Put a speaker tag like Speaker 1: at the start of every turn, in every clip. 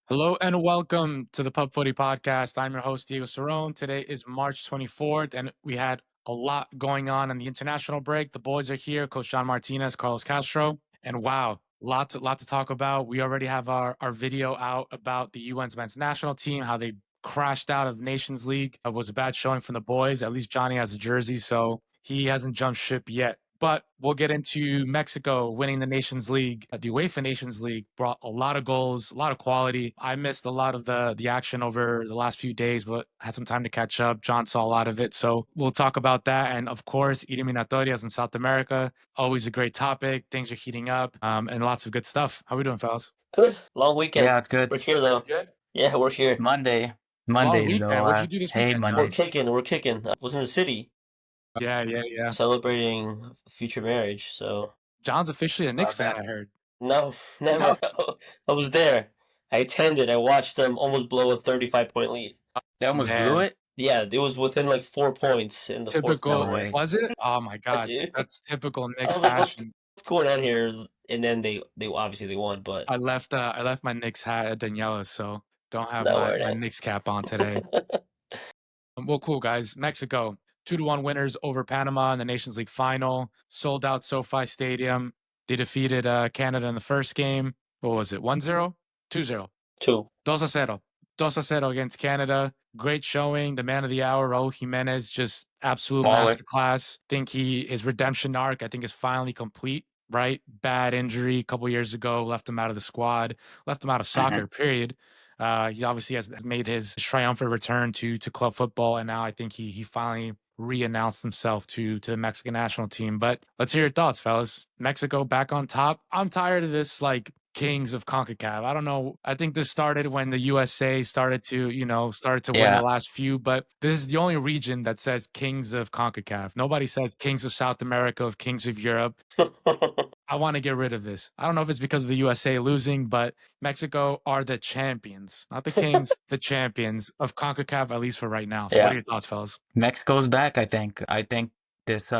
Speaker 1: Hello and welcome to the Pub Footy Podcast. I'm your host, Diego Cerrone. Today is March 24th, and we had a lot going on in the international break. The boys are here, Coach John Martinez, Carlos Castro, and wow, lot to talk about. We already have our video out about the UN's men's national team, how they crashed out of Nations League. It was a bad showing from the boys. At least Johnny has a jersey, so he hasn't jumped ship yet. But we'll get into Mexico winning the Nations League. The UEFA Nations League brought a lot of goals, a lot of quality. I missed a lot of the action over the last few days, but had some time to catch up. John saw a lot of it. So we'll talk about that. And of course, Eliminatorias in South America, always a great topic. Things are heating up and lots of good stuff. How we doing, fellas?
Speaker 2: Good. Long weekend.
Speaker 3: Yeah, it's good.
Speaker 2: We're here though.
Speaker 1: Good.
Speaker 2: Yeah, we're here.
Speaker 3: Monday.
Speaker 1: Long
Speaker 3: Mondays though.
Speaker 1: weekend. What'd
Speaker 3: I
Speaker 1: you do this
Speaker 3: hate
Speaker 1: weekend, John?
Speaker 2: We're
Speaker 3: Mondays.
Speaker 2: kicking. We're kicking. I was in the city
Speaker 1: Yeah.
Speaker 2: celebrating future marriage. So
Speaker 1: John's officially a Knicks
Speaker 3: Love
Speaker 1: fan,
Speaker 3: that.
Speaker 1: I heard.
Speaker 2: no, never. I was there. I attended. I watched them almost blow a 35-point lead.
Speaker 3: They almost blew
Speaker 1: Man.
Speaker 3: it.
Speaker 2: Yeah, it was within like 4 points in the fourth
Speaker 3: No
Speaker 1: Typical,
Speaker 2: quarter.
Speaker 3: way.
Speaker 1: was it? Oh my
Speaker 2: Yeah,
Speaker 1: God.
Speaker 2: dude.
Speaker 1: That's typical
Speaker 2: I
Speaker 1: Knicks
Speaker 2: was like, what's
Speaker 1: fashion.
Speaker 2: going on here? And then they obviously they won, but
Speaker 1: I left my Knicks hat at Daniela's, so don't have
Speaker 2: no
Speaker 1: my
Speaker 2: worry.
Speaker 1: Knicks cap on today. Well, cool guys. Mexico 2-1 winners over Panama in the Nations League final. Sold out SoFi Stadium. They defeated Canada in the first game. What was it? 1-0? 2-0.
Speaker 2: 2.
Speaker 1: 2-0. 2-0 against Canada. Great showing. The man of the hour, Raul Jimenez, just absolute
Speaker 3: Baller.
Speaker 1: masterclass. Think his redemption arc, I think, is finally complete. Right? Bad injury a couple years ago, left him out of the squad, left him out of soccer, period. He obviously has made his triumphant return to club football, and now I think he finally re-announced himself to the Mexican national team. But let's hear your thoughts, fellas. Mexico back on top. I'm tired of this like kings of CONCACAF. I don't know. I think this started when the USA started to win the
Speaker 3: Yeah.
Speaker 1: last few, but this is the only region that says kings of CONCACAF. Nobody says kings of South America, of kings of Europe. I want to get rid of this. I don't know if it's because of the USA losing, but Mexico are the champions, not the kings, the champions of CONCACAF, at least for right now. So what are
Speaker 3: Yeah.
Speaker 1: your thoughts, fellas?
Speaker 3: Mexico's back, I think. I think this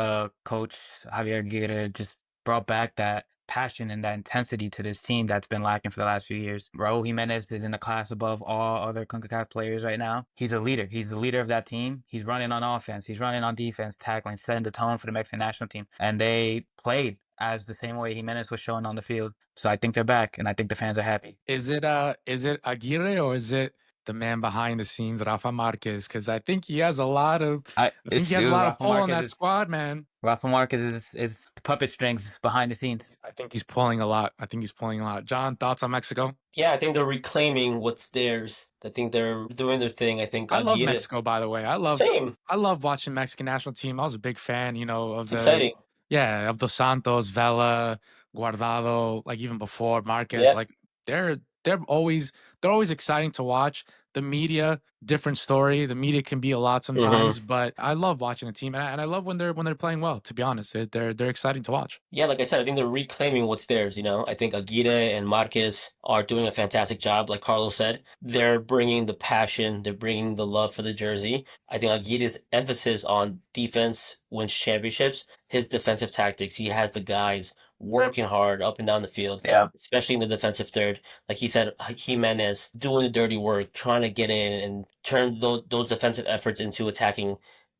Speaker 3: coach Javier Aguirre just brought back that passion and that intensity to this team that's been lacking for the last few years. Raul Jimenez is in a class above all other CONCACAF players right now. He's a leader. He's the leader of that team. He's running on offense. He's running on defense, tackling, setting the tone for the Mexican national team. And they played as the same way Jimenez was showing on the field. So I think they're back, and I think the fans are happy.
Speaker 1: Is it Aguirre or is it the man behind the scenes, Rafa Marquez? Because I think he has a lot of
Speaker 3: It's true.
Speaker 1: pull on that squad, man.
Speaker 3: Rafa Marquez is the puppet strings behind the scenes.
Speaker 1: I think he's pulling a lot. John, thoughts on Mexico?
Speaker 2: Yeah, I think they're reclaiming what's theirs. I think they're doing their thing. I think
Speaker 1: I love
Speaker 2: Aguirre.
Speaker 1: Mexico, by the way.
Speaker 2: Same.
Speaker 1: I love watching Mexican national team. I was a big fan, of
Speaker 2: It's exciting.
Speaker 1: of Dos Santos, Vela, Guardado, like even before Marquez.
Speaker 2: Yeah.
Speaker 1: Like they're always exciting to watch. The media, different story. The media can be a lot sometimes, but I love watching the team, and I love when they're playing well. To be honest, they're exciting to watch.
Speaker 2: Yeah, like I said, I think they're reclaiming what's theirs. I think Aguirre and Marquez are doing a fantastic job. Like Carlos said, they're bringing the passion, they're bringing the love for the jersey. I think Aguirre's emphasis on defense wins championships. His defensive tactics, he has the guys working hard up and down the field, especially in the defensive third. Like he said, Jimenez doing the dirty work, trying to get in and turn those defensive efforts into attacking.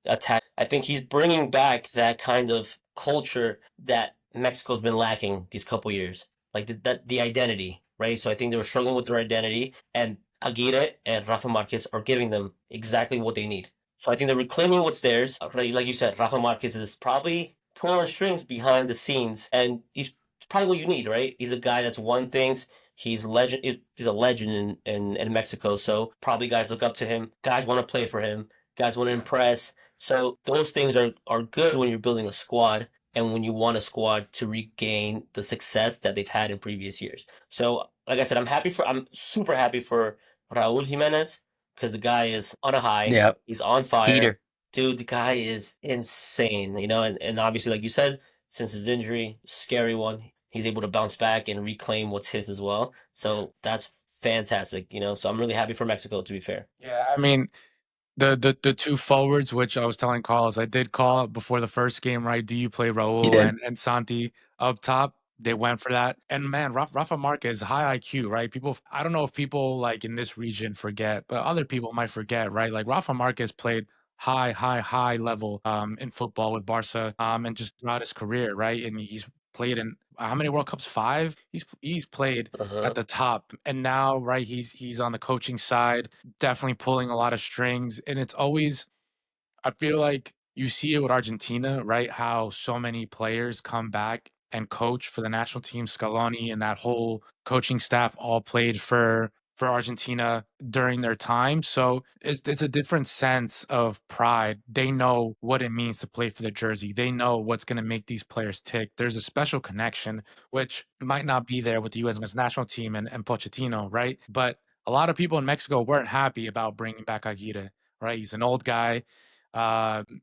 Speaker 2: I think he's bringing back that kind of culture that Mexico's been lacking these couple years, like the identity, right? So I think they were struggling with their identity, and Aguirre and Rafa Marquez are giving them exactly what they need. So I think they're reclaiming what's theirs. Right? Like you said, Rafa Marquez is probably pulling strings behind the scenes, and he's probably what you need, right? He's a guy that's won things. He's a legend in Mexico, so probably guys look up to him. Guys want to play for him. Guys want to impress. So those things are good when you're building a squad and when you want a squad to regain the success that they've had in previous years. So, like I said, I'm super happy for Raul Jimenez because the guy is on a high.
Speaker 3: Yep.
Speaker 2: He's on fire.
Speaker 3: Heater.
Speaker 2: Dude, the guy is insane, and obviously, like you said, since his injury, scary one, he's able to bounce back and reclaim what's his as well. So that's fantastic, so I'm really happy for Mexico, to be fair.
Speaker 1: Yeah, I mean, the two forwards, which I was telling Carlos, I did call before the first game, right? Do you play
Speaker 3: You
Speaker 1: Raul
Speaker 3: did.
Speaker 1: and Santi up top? They went for that. And man, Rafa Marquez, high IQ, right? People, I don't know if people like in this region forget, but other people might forget, right? Like Rafa Marquez played high level in football with Barca and just throughout his career, right? And he's played in how many World Cups? 5. He's played
Speaker 2: Uh-huh.
Speaker 1: at the top, and now right he's on the coaching side, definitely pulling a lot of strings, and it's always I feel like you see it with Argentina, right? How so many players come back and coach for the national team. Scaloni and that whole coaching staff all played for Argentina during their time. So it's a different sense of pride. They know what it means to play for the jersey. They know what's going to make these players tick. There's a special connection which might not be there with the U.S. men's national team and Pochettino, right? But a lot of people in Mexico weren't happy about bringing back Aguirre, right? He's an old guy.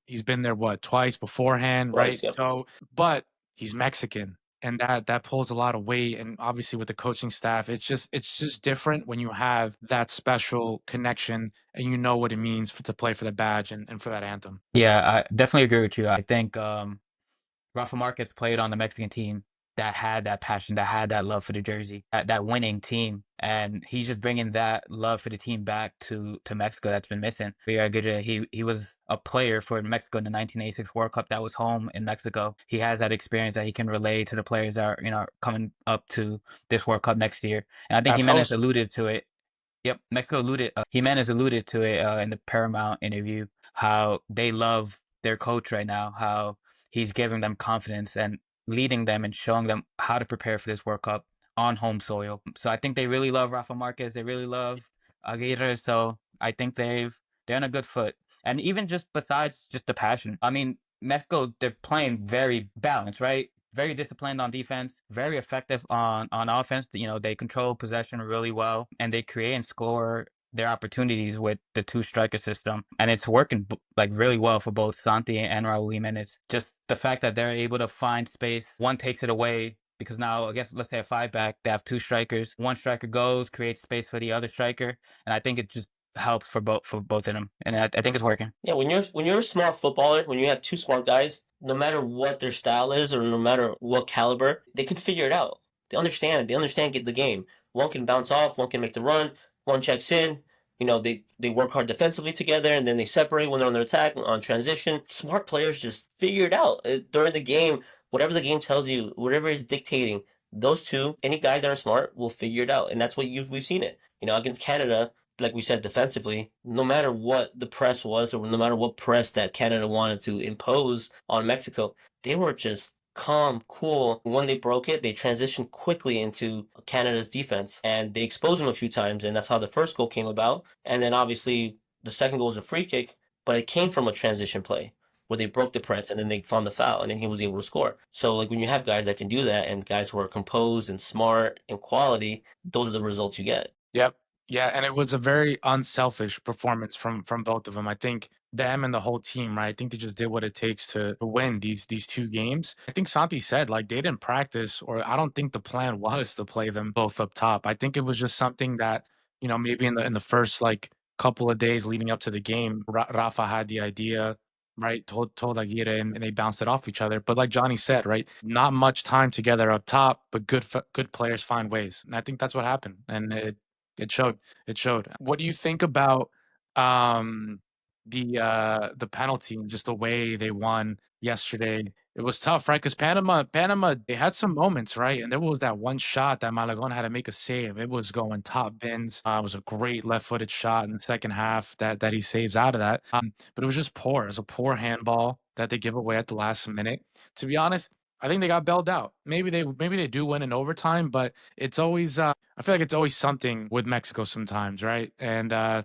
Speaker 1: He's been there what twice beforehand, right?
Speaker 2: Twice, yep.
Speaker 1: So, but he's Mexican, and that pulls a lot of weight. And obviously, with the coaching staff, it's just different when you have that special connection and you know what it means to play for the badge and for that anthem.
Speaker 3: Yeah, I definitely agree with you. I think Rafa Marquez played on the Mexican team that had that passion, that had that love for the jersey, that winning team, and he's just bringing that love for the team back to Mexico that's been missing. Yeah, good. He was a player for Mexico in the 1986 World Cup that was home in Mexico. He has that experience that he can relay to the players that are coming up to this World Cup next year. And I think
Speaker 1: As
Speaker 3: Jimenez
Speaker 1: host,
Speaker 3: alluded to it. Yep, Mexico alluded. Jimenez alluded to it in the Paramount interview how they love their coach right now, how he's giving them confidence and leading them and showing them how to prepare for this World Cup on home soil. So I think they really love Rafa Marquez. They really love Aguirre. So I think they're on a good foot. And even just besides just the passion, I mean, Mexico, they're playing very balanced, right? Very disciplined on defense, very effective on offense. They control possession really well, and they create and score their opportunities with the two striker system, and it's working like really well for both Santi and Raul Jimenez. Just the fact that they're able to find space, one takes it away. Because now, I guess, let's say a 5-back, they have two strikers. One striker goes, creates space for the other striker, and I think it just helps for both of them, and I think it's working.
Speaker 2: Yeah, when you're a smart footballer, when you have two smart guys, no matter what their style is or no matter what caliber, they can figure it out. They understand it. They understand get the game. One can bounce off, one can make the run, one checks in. They work hard defensively together and then they separate when they're on their attack on transition. Smart players just figure it out during the game. Whatever the game tells you, whatever is dictating, those two, any guys that are smart will figure it out, and that's what we've seen it. Against Canada, like we said, defensively, no matter what the press was or no matter what press that Canada wanted to impose on Mexico, they were just calm, cool. When they broke it, they transitioned quickly into Canada's defense and they exposed them a few times, and that's how the first goal came about. And then obviously the second goal was a free kick, but it came from a transition play where they broke the press and then they found the foul and then he was able to score. So like when you have guys that can do that and guys who are composed and smart and quality, those are the results you get.
Speaker 1: Yep. Yeah, and it was a very unselfish performance from both of them. I think them and the whole team, right? I think they just did what it takes to win these two games. I think Santi said like they didn't practice, or I don't think the plan was to play them both up top. I think it was just something that maybe in the first like couple of days leading up to the game, Rafa had the idea. Right, told Aguirre, and they bounced it off each other. But like Johnny said, right, not much time together up top, but good players find ways, and I think that's what happened, and it showed. It showed. What do you think about um the penalty and just the way they won yesterday? It was tough, right? Because Panama, they had some moments, right? And there was that one shot that Malagon had to make a save. It was going top bins. It was a great left-footed shot in the second half that he saves out of that. But it was just poor. It was a poor handball that they give away at the last minute. To be honest, I think they got bailed out. Maybe they do win in overtime, but it's always I feel like it's always something with Mexico sometimes, right? And I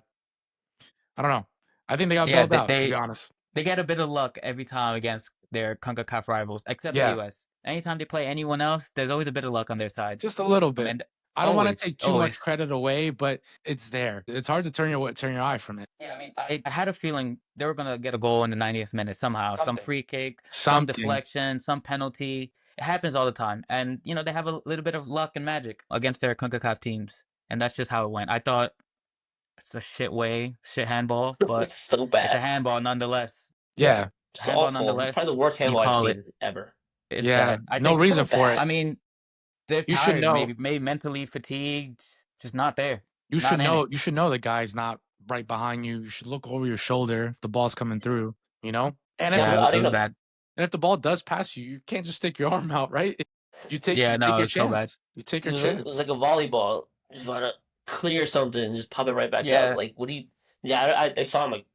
Speaker 1: don't know. I think they got
Speaker 3: Yeah,
Speaker 1: bailed
Speaker 3: they
Speaker 1: out, to be
Speaker 3: they,
Speaker 1: honest.
Speaker 3: they get a bit of luck every time against their CONCACAF rivals, except the
Speaker 1: Yeah,
Speaker 3: US. Anytime they play anyone else, there's always a bit of luck on their side.
Speaker 1: just a little
Speaker 3: I
Speaker 1: bit.
Speaker 3: mean,
Speaker 1: I don't want to
Speaker 3: always,
Speaker 1: take too much
Speaker 3: always.
Speaker 1: credit away, but it's there. It's hard to turn your eye from it.
Speaker 3: Yeah, I mean, I had a feeling they were gonna get a goal in the 90th minute somehow. Some
Speaker 2: Something.
Speaker 3: free kick, some
Speaker 1: Something.
Speaker 3: deflection, some penalty. It happens all the time, and they have a little bit of luck and magic against their CONCACAF teams, and that's just how it went. I thought it's a shit handball, but
Speaker 2: It's so
Speaker 3: it's a
Speaker 2: bad.
Speaker 3: handball nonetheless.
Speaker 2: Yes,
Speaker 1: Yeah,
Speaker 2: it's
Speaker 3: Handball
Speaker 2: awful. Probably
Speaker 3: nonetheless.
Speaker 2: the worst
Speaker 3: You
Speaker 2: handball I've
Speaker 3: call it.
Speaker 2: seen ever.
Speaker 3: It's
Speaker 1: yeah.
Speaker 3: bad. I
Speaker 1: No
Speaker 3: think.
Speaker 2: So
Speaker 1: reason for it.
Speaker 3: I
Speaker 2: bad.
Speaker 3: mean, they're
Speaker 1: You should
Speaker 3: tired,
Speaker 1: know.
Speaker 3: maybe mentally fatigued, just not there,
Speaker 1: You should
Speaker 3: not in
Speaker 1: know.
Speaker 3: it.
Speaker 1: You should know the guy's not right behind you. You should look over your shoulder if the ball's coming through. You know. And if
Speaker 2: Yeah,
Speaker 1: the
Speaker 3: Yeah,
Speaker 1: ball
Speaker 2: I
Speaker 3: it
Speaker 2: think
Speaker 3: was
Speaker 2: the
Speaker 3: bad.
Speaker 1: and if the ball does pass you, you can't just stick your arm out, right? You
Speaker 3: Yeah,
Speaker 1: take
Speaker 3: no, it
Speaker 1: your
Speaker 3: was so bad.
Speaker 1: chance. You take your
Speaker 2: it was
Speaker 1: chance.
Speaker 2: like a volleyball. Just want to clear something and just pop it right back up.
Speaker 3: Yeah,
Speaker 2: Like, what do you? Yeah, I saw him like,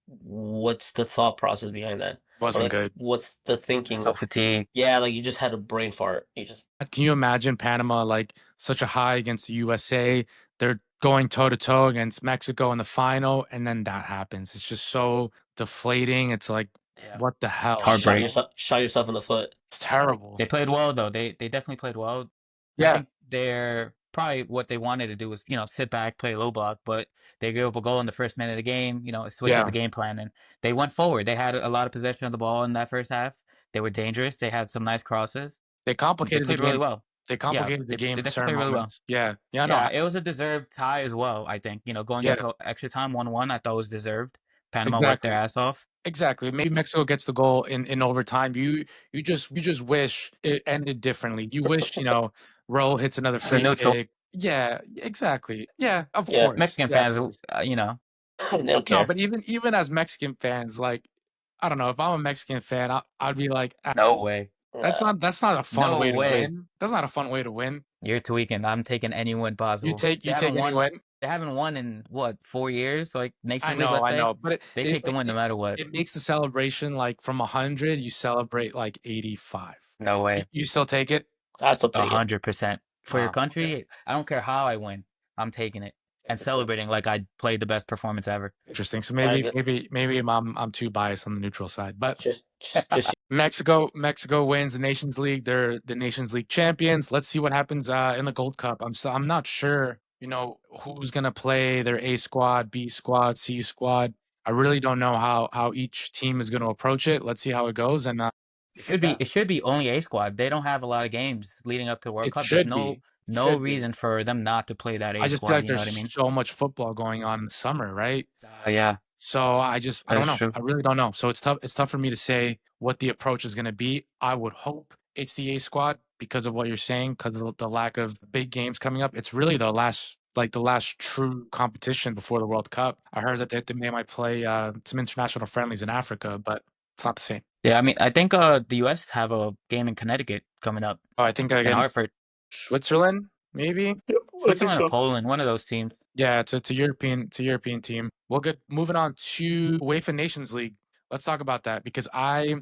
Speaker 2: what's the thought process behind that, or
Speaker 1: Wasn't
Speaker 2: like,
Speaker 1: good.
Speaker 2: what's the thinking?
Speaker 3: so fatigued.
Speaker 2: Yeah, like you just had a brain fart. You just
Speaker 1: Can you imagine Panama like such a high against the USA? They're going toe to toe against Mexico in the final, and then that happens. It's just so deflating. It's like,
Speaker 3: Yeah,
Speaker 1: what the
Speaker 3: it's
Speaker 1: hell, you
Speaker 3: heartbreaking.
Speaker 1: know?
Speaker 2: shot yourself in the foot.
Speaker 1: It's terrible.
Speaker 3: They played well though. They definitely played well. I
Speaker 1: Yeah,
Speaker 3: think they're probably what they wanted to do was, sit back, play low block, but they gave up a goal in the first minute of the game. It switches
Speaker 1: yeah.
Speaker 3: the game plan, and they went forward. They had a lot of possession of the ball in that first half. They were dangerous. They had some nice crosses.
Speaker 1: They
Speaker 3: They
Speaker 1: complicated the
Speaker 3: played really
Speaker 1: game.
Speaker 3: well.
Speaker 1: They
Speaker 3: Yeah,
Speaker 1: complicated the game
Speaker 3: they
Speaker 1: in
Speaker 3: definitely
Speaker 1: certain
Speaker 3: played really well.
Speaker 1: moments. Yeah, yeah, no,
Speaker 3: Yeah, it was a deserved tie as well, I think. Going
Speaker 1: yeah,
Speaker 3: into extra time 1-1, I thought was deserved. Panama worked their
Speaker 1: exactly.
Speaker 3: ass off.
Speaker 1: Exactly. Maybe Mexico gets the goal in overtime. You just wish it ended differently. You wish, Raul hits another
Speaker 3: As a
Speaker 1: free
Speaker 3: neutral,
Speaker 1: kick. Yeah, exactly. Yeah, of
Speaker 2: Yeah,
Speaker 1: course.
Speaker 3: Mexican
Speaker 1: Yeah,
Speaker 3: fans,
Speaker 2: they don't
Speaker 1: no,
Speaker 2: care.
Speaker 1: but even as Mexican fans, like, I don't know, if I'm a Mexican fan, I'd be like,
Speaker 3: no way.
Speaker 2: Nah.
Speaker 1: that's not a fun
Speaker 3: No
Speaker 1: way to
Speaker 3: way.
Speaker 1: win. That's not a fun way to win.
Speaker 3: You're tweaking. I'm taking any win
Speaker 1: You
Speaker 3: possible.
Speaker 1: take
Speaker 3: They
Speaker 1: you take
Speaker 3: haven't
Speaker 1: any
Speaker 3: won.
Speaker 1: win.
Speaker 3: They haven't won in what, 4 years? Like Nations League, let's
Speaker 1: I
Speaker 3: say.
Speaker 1: know, but
Speaker 3: They take the win no matter what.
Speaker 1: it makes the celebration like from 100, you celebrate like 85.
Speaker 3: No way.
Speaker 1: You still take it?
Speaker 2: I still take it.
Speaker 3: 100% for your
Speaker 1: Wow. Okay.
Speaker 3: country. I don't care how I win. I'm taking it and
Speaker 2: Interesting.
Speaker 3: celebrating like I played the best performance ever.
Speaker 1: Interesting. So
Speaker 2: I
Speaker 1: maybe
Speaker 2: get
Speaker 1: maybe I'm too biased on the neutral side, but
Speaker 2: just
Speaker 1: Mexico wins the Nations League. They're the Nations League champions. Let's see what happens in the Gold Cup. I'm not sure, who's gonna play their A squad, B squad, C squad. I really don't know how each team is gonna approach it. Let's see how it goes, and yeah,
Speaker 3: It should be only A squad. They don't have a lot of games leading up to World
Speaker 1: it
Speaker 3: Cup. There's
Speaker 1: should
Speaker 3: no
Speaker 1: be.
Speaker 3: no
Speaker 1: Should be.
Speaker 3: reason for them not to play that
Speaker 1: I
Speaker 3: A
Speaker 1: just feel
Speaker 3: squad.
Speaker 1: like
Speaker 3: You know
Speaker 1: there's
Speaker 3: what I mean?
Speaker 1: so much football going on in the summer, right?
Speaker 3: Yeah,
Speaker 1: So I don't
Speaker 3: that's
Speaker 1: know.
Speaker 3: true.
Speaker 1: I really don't know. So it's tough for me to say what the approach is going to be. I would hope it's the A squad because of what you're saying, because of the lack of big games coming up. It's really the last true competition before the World Cup. I heard that they might play some international friendlies in Africa, but it's not the same.
Speaker 3: Yeah, I mean, I think the US have a game in Connecticut coming up
Speaker 1: Oh, I think
Speaker 3: in
Speaker 1: against
Speaker 3: Hartford.
Speaker 1: Switzerland, maybe.
Speaker 2: Yep, I think
Speaker 3: Switzerland or
Speaker 2: so.
Speaker 3: Poland, one of those teams.
Speaker 1: Yeah, it's a European team. We'll get moving on to UEFA Nations League. Let's talk about that because I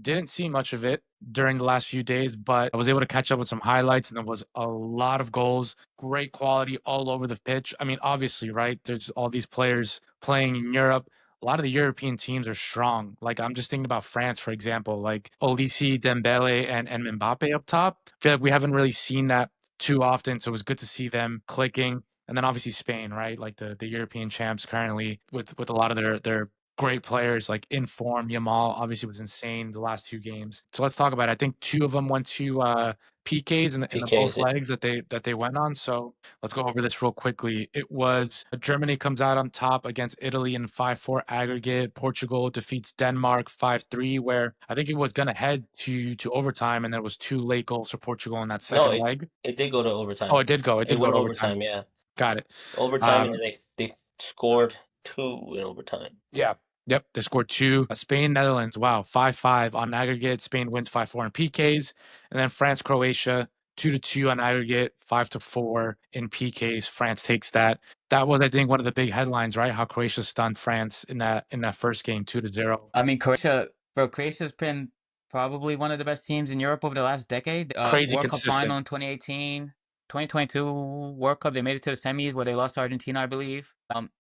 Speaker 1: didn't see much of it during the last few days, but I was able to catch up with some highlights, and there was a lot of goals, great quality all over the pitch. I mean, obviously, right? There's all these players playing in Europe. A lot of the European teams are strong. Like I'm just thinking about France, for example, like Olise, Dembele, and Mbappe up top. I feel like we haven't really seen that too often, so it was good to see them clicking. And then obviously Spain, right? Like the European champs currently with a lot of their great players like in form. Yamal obviously was insane the last two games. So let's talk about it. I think two of them went to PKs in the both
Speaker 2: PKs.
Speaker 1: legs that they went on. So let's go over this real quickly. It was Germany comes out on top against Italy in 5-4 aggregate. Portugal defeats Denmark 5-3, where I think it was gonna head to overtime, and there was two late goals for Portugal in that
Speaker 2: No,
Speaker 1: second leg.
Speaker 2: it did go to
Speaker 1: Oh,
Speaker 2: overtime.
Speaker 1: it did go. It
Speaker 2: It
Speaker 1: did go
Speaker 2: went
Speaker 1: to overtime.
Speaker 2: overtime. Yeah,
Speaker 1: Got it.
Speaker 2: overtime, and
Speaker 1: Um,
Speaker 2: then they scored two in overtime.
Speaker 1: Yeah. Yep. They scored two. Spain, Netherlands. Wow. 5-5 on aggregate. Spain wins 5-4 in PKs. And then France, Croatia, 2-2 on aggregate, 5-4 in PKs. France takes that. That was, I think, one of the big headlines, right? How Croatia stunned France in that first game, 2-0.
Speaker 3: I mean, Croatia's been probably one of the best teams in Europe over the last decade.
Speaker 1: Crazy
Speaker 3: World Cup
Speaker 1: consistent.
Speaker 3: final in 2018, 2022 World Cup, they made it to the semis where they lost to Argentina, I believe.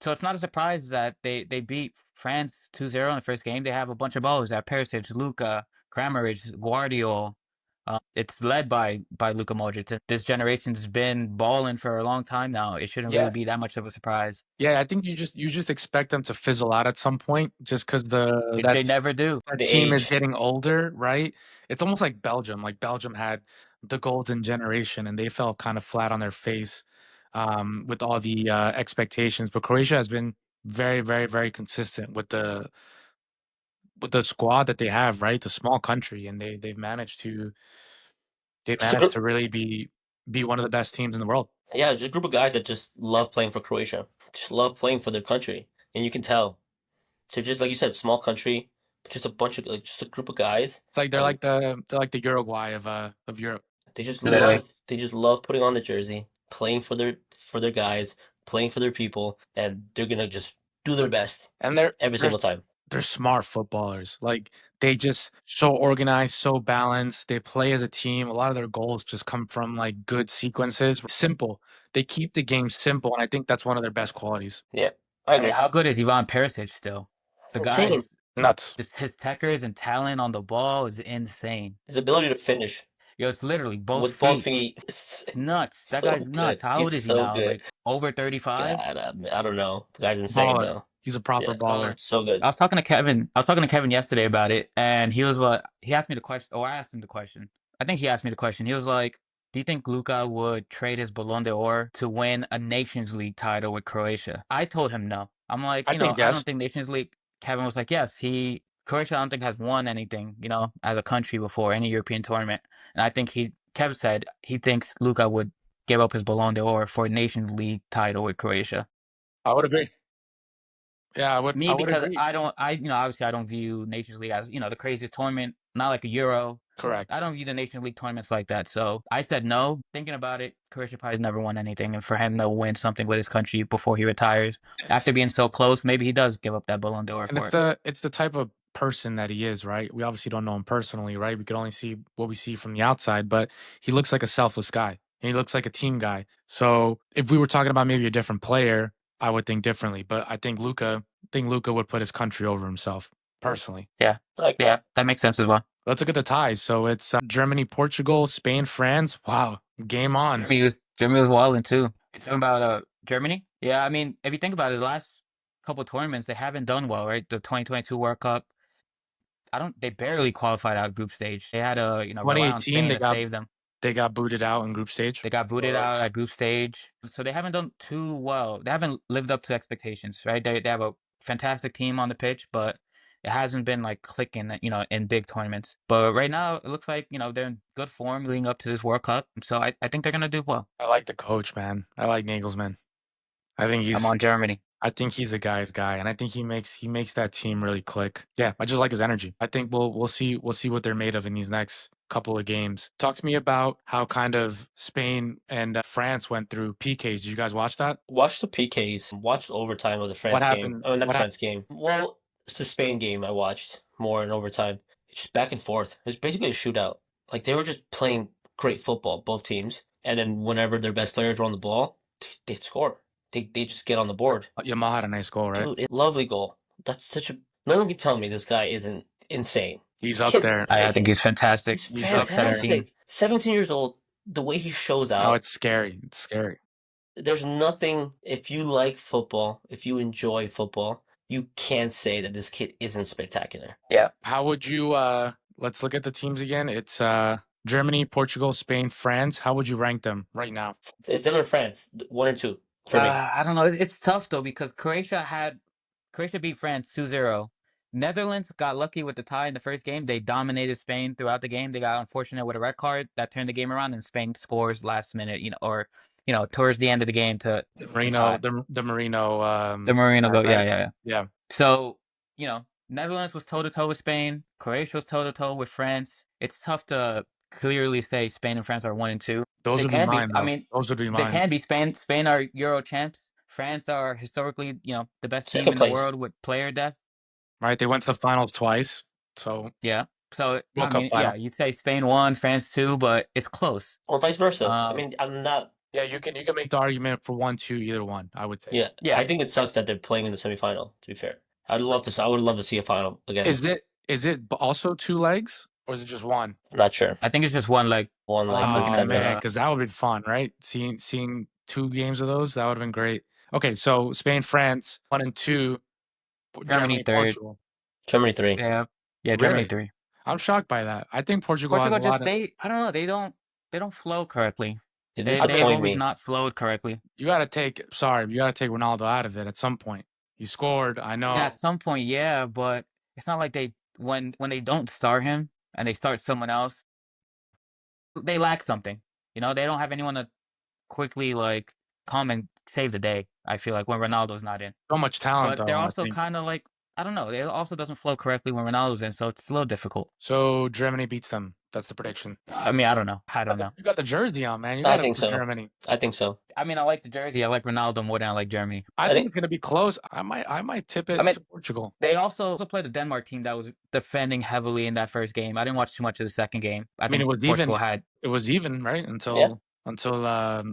Speaker 3: So it's not a surprise that they beat France 2-0 in the first game. They have a bunch of ballers at Perisic, Luka, Kramaric, Guardiol. It's led by Luka Modric. This generation's been balling for a long time now. It shouldn't really
Speaker 1: Yeah.
Speaker 3: be that much of a surprise.
Speaker 1: Yeah, I think you just expect them to fizzle out at some point just because
Speaker 3: They never do.
Speaker 1: that
Speaker 2: The
Speaker 1: team is
Speaker 2: age.
Speaker 1: getting older, right? It's almost like Belgium. Like Belgium had the golden generation, and they fell kind of flat on their face with all the expectations. But Croatia has been very, very, very consistent with the squad that they have. Right, it's a small country, and they've managed to they
Speaker 2: Just a
Speaker 1: managed to
Speaker 2: group,
Speaker 1: really be one of the best teams in the world.
Speaker 2: yeah, just a group of guys that just love playing for Croatia, just love playing for their country, and you can tell. They're just like you said, small country, but just a bunch of like just a group of guys,
Speaker 1: It's like
Speaker 2: and
Speaker 1: they're like the Uruguay of Europe.
Speaker 3: Literally.
Speaker 2: they just love putting on the jersey, playing for their guys, playing for their people, and they're gonna just do their best
Speaker 1: And
Speaker 2: every
Speaker 1: they're
Speaker 2: single time.
Speaker 1: they're smart footballers. Like they just so organized, so balanced. They play as a team. A lot of their goals just come from like good sequences. Simple. They keep the game simple, and I think that's one of their best qualities.
Speaker 2: Yeah, I
Speaker 3: I mean,
Speaker 2: agree.
Speaker 3: how good is Ivan Perisic still?
Speaker 2: It's
Speaker 3: The
Speaker 2: insane.
Speaker 3: guy's
Speaker 1: Nuts.
Speaker 3: his techers and talent on the ball is insane.
Speaker 2: His ability to finish
Speaker 3: Yo, it's literally both
Speaker 2: with both
Speaker 3: feet.
Speaker 2: feet,
Speaker 3: It's nuts. That
Speaker 2: so
Speaker 3: guy's nuts.
Speaker 2: good.
Speaker 3: How
Speaker 2: He's
Speaker 3: old is he
Speaker 2: so
Speaker 3: now?
Speaker 2: good.
Speaker 3: Like over 35?
Speaker 2: God, I don't know. The guy's insane
Speaker 1: Baller.
Speaker 2: though.
Speaker 1: He's a proper
Speaker 2: Yeah,
Speaker 1: baller.
Speaker 2: so good.
Speaker 3: I was talking to Kevin. I was talking to Kevin yesterday about it, and he was like, he asked me the question. Oh, I asked him the question. I think he asked me the question. He was like, "Do you think Luka would trade his Ballon d'Or to win a Nations League title with Croatia?" I told him no. I'm like,
Speaker 1: I think
Speaker 3: I
Speaker 1: yes.
Speaker 3: don't think Nations League. Kevin was like, yes, Croatia. I don't think has won anything, as a country before any European tournament. And I think Kevin said he thinks Luka would give up his Ballon d'Or for a Nations League title with Croatia.
Speaker 1: I would agree. Yeah, I
Speaker 3: Me,
Speaker 1: would
Speaker 3: because
Speaker 1: agree.
Speaker 3: obviously I don't view Nations League as, the craziest tournament, not like a Euro.
Speaker 1: Correct.
Speaker 3: I don't view the Nations League tournaments like that. So I said no. Thinking about it, Croatia probably never won anything. And for him to win something with his country before he retires, after
Speaker 1: It's
Speaker 3: being so close, maybe he does give up that Ballon d'Or
Speaker 1: and
Speaker 3: for it.
Speaker 1: it's the type of person that he is, right? We obviously don't know him personally, right? We could only see what we see from the outside, but he looks like a selfless guy. And he looks like a team guy. So if we were talking about maybe a different player, I would think differently. But I think Luca would put his country over himself, personally.
Speaker 3: Yeah.
Speaker 2: Like
Speaker 3: Yeah. That makes sense as well.
Speaker 1: Let's look at the ties. So it's Germany, Portugal, Spain, France. Wow, game on.
Speaker 3: Germany was walling too. You're talking about Germany? Yeah, I mean, if you think about it, the last couple tournaments they haven't done well, right? The 2022 World Cup, they barely qualified out of group stage. They had to, rely on
Speaker 1: 2018,
Speaker 3: Spain to save them.
Speaker 1: they got booted out in group stage.
Speaker 3: They got booted
Speaker 2: uh,
Speaker 3: out at group stage, so they haven't done too well. They haven't lived up to expectations, right? They have a fantastic team on the pitch, but it hasn't been like clicking, in big tournaments. But right now, it looks like they're in good form leading up to this World Cup, so I think they're gonna do well.
Speaker 1: I like the coach, man. I like Nagelsmann. I think
Speaker 3: I'm
Speaker 1: he's
Speaker 3: on Germany.
Speaker 1: I think he's a guy's guy, and I think he makes that team really click. Yeah, I just like his energy. I think we'll see what they're made of in these next couple of games. Talk to me about how kind of Spain and France went through PKs. Did you guys watch that?
Speaker 2: watch the PKs, watch the overtime of the
Speaker 1: What
Speaker 2: France game.
Speaker 1: happened?
Speaker 2: I mean, not the
Speaker 1: What happened?
Speaker 2: France game. Well, it's the Spain game I watched more in overtime. It's just back and forth. It was basically a shootout. Like they were just playing great football, both teams. And then whenever their best players were on the ball, they'd score. They just get on the board.
Speaker 1: Yamal had a nice goal, right?
Speaker 2: Dude, lovely goal. That's such a. No one can tell me this guy isn't insane.
Speaker 1: He's
Speaker 2: The
Speaker 1: up
Speaker 2: kid's
Speaker 1: there.
Speaker 3: I think he's fantastic.
Speaker 2: he's
Speaker 1: He's up there.
Speaker 2: fantastic. 17 years old. The way he shows
Speaker 1: No,
Speaker 2: out,
Speaker 1: it's scary. It's scary.
Speaker 2: there's nothing. If you like football, if you enjoy football, you can't say that this kid isn't spectacular.
Speaker 3: Yeah.
Speaker 1: How would you? Let's look at the teams again. It's Germany, Portugal, Spain, France. How would you rank them right now?
Speaker 2: It's them and France, 1 or 2 for me.
Speaker 3: I don't know. It's tough though because Croatia beat France 2-0. Netherlands got lucky with the tie in the first game. They dominated Spain throughout the game. They got unfortunate with a red card that turned the game around, and Spain scores last minute, or towards the end of the game to
Speaker 1: Marino,
Speaker 3: tie.
Speaker 1: the Marino,
Speaker 3: The Marino
Speaker 1: right,
Speaker 3: go, yeah,
Speaker 1: right?
Speaker 3: yeah, yeah.
Speaker 1: Yeah.
Speaker 3: So, Netherlands was toe to toe with Spain. Croatia was toe to toe with France. It's tough to clearly say Spain and France are 1 and 2.
Speaker 1: Those
Speaker 3: They
Speaker 1: would be
Speaker 3: can be.
Speaker 1: mine,
Speaker 3: I
Speaker 1: though.
Speaker 3: mean,
Speaker 1: Those would be
Speaker 3: they
Speaker 1: mine.
Speaker 3: can be. Spain are Euro champs. France are historically, the best team
Speaker 2: Second
Speaker 3: in the
Speaker 2: place.
Speaker 3: world with player depth.
Speaker 1: Right? They went to the finals twice. So
Speaker 3: Yeah. So
Speaker 1: World
Speaker 3: I
Speaker 1: Cup
Speaker 3: mean, yeah,
Speaker 1: final.
Speaker 3: you'd say Spain 1, France 2, but it's close.
Speaker 2: Or vice versa. I
Speaker 3: Um,
Speaker 2: mean, I'm not.
Speaker 1: Yeah, you can make the argument for 1-2, either one. I would say.
Speaker 2: Yeah,
Speaker 3: yeah.
Speaker 2: I think it sucks that they're playing in the semifinal. To be fair, I would love to see a final again.
Speaker 1: Is it also 2 legs or is it just one?
Speaker 2: I'm not sure.
Speaker 3: I think it's just one leg.
Speaker 2: One leg
Speaker 3: I'm
Speaker 2: for the
Speaker 3: looking
Speaker 1: Oh
Speaker 3: at
Speaker 2: semis.
Speaker 1: man,
Speaker 3: the
Speaker 1: because that would have been fun, right? Seeing 2 games of those, that would have been great. Okay, so Spain, France, 1 and 2,
Speaker 3: Germany
Speaker 1: Germany,
Speaker 3: third.
Speaker 1: Portugal.
Speaker 2: Germany 3.
Speaker 3: Yeah. Yeah, Germany
Speaker 1: Really?
Speaker 3: 3.
Speaker 1: I'm shocked by that. I think Portugal has a
Speaker 3: Portugal
Speaker 1: lot
Speaker 3: just
Speaker 1: of.
Speaker 3: I don't know, they don't flow correctly.
Speaker 2: They
Speaker 3: They've
Speaker 2: disappoint
Speaker 3: always
Speaker 2: me.
Speaker 3: not flowed correctly.
Speaker 1: You got to take. Sorry, you got to take Ronaldo out of it at some point. He scored. I
Speaker 3: I mean,
Speaker 1: know.
Speaker 3: at some point, yeah, but it's not like they when they don't start him and they start someone else, they lack something. You know, they don't have anyone to quickly like come and save the day. I feel like when Ronaldo's not in,
Speaker 1: So much talent,
Speaker 3: but they're
Speaker 1: though. I
Speaker 3: also
Speaker 1: think
Speaker 3: kind of like I don't know. It also doesn't flow correctly when Ronaldo's in, so it's a little difficult.
Speaker 1: so. Germany beats them. That's the prediction.
Speaker 3: I mean, I don't know. I don't know.
Speaker 1: You got the jersey on, man. You
Speaker 2: I
Speaker 1: got it
Speaker 2: think
Speaker 1: for
Speaker 2: so.
Speaker 1: Germany.
Speaker 2: I think so.
Speaker 3: I mean, I like the jersey. I like Ronaldo more than I like Germany.
Speaker 1: I
Speaker 2: I
Speaker 1: think
Speaker 2: think
Speaker 1: it's gonna be close. I might tip
Speaker 3: I
Speaker 1: it
Speaker 3: mean,
Speaker 1: to Portugal.
Speaker 3: they also played a Denmark team that was defending heavily in that first game. I didn't watch too much of the second game. I
Speaker 1: I mean,
Speaker 3: think
Speaker 1: it was even.
Speaker 3: Portugal had
Speaker 1: It was even, right?
Speaker 2: yeah,
Speaker 1: Until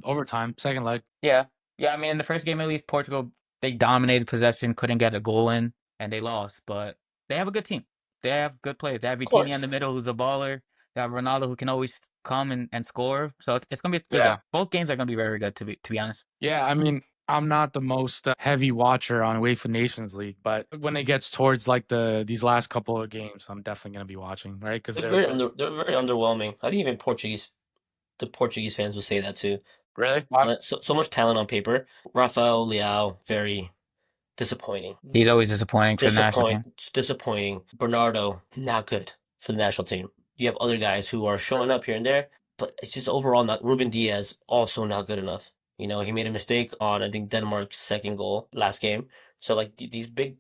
Speaker 1: overtime, second leg.
Speaker 3: yeah. Yeah, I mean, in the first game, at least, Portugal, they dominated possession, couldn't get a goal in, and they lost. But they have a good team. They have good players. They have
Speaker 2: of
Speaker 3: Vitinha in
Speaker 2: course.
Speaker 3: the middle, who's a baller. They have Ronaldo, who can always come and score. So it's going to be a good
Speaker 1: Yeah.
Speaker 3: game. Both games are going to be very good, to be honest.
Speaker 1: Yeah, I mean, I'm not the most heavy watcher on UEFA Nations League, but when it gets towards like these last couple of games, I'm definitely gonna be watching, right? Because they're good.
Speaker 2: They're very underwhelming. I think even the Portuguese fans will say that too.
Speaker 1: Really? Why?
Speaker 2: So much talent on paper. Rafael Leao, very disappointing.
Speaker 3: He's always disappointing for the national team.
Speaker 2: Disappointing. Bernardo, not good for the national team. You have other guys who are showing up here and there, but it's just overall not. Ruben Diaz also not good enough. You know, he made a mistake on I think Denmark's second goal last game. So like these big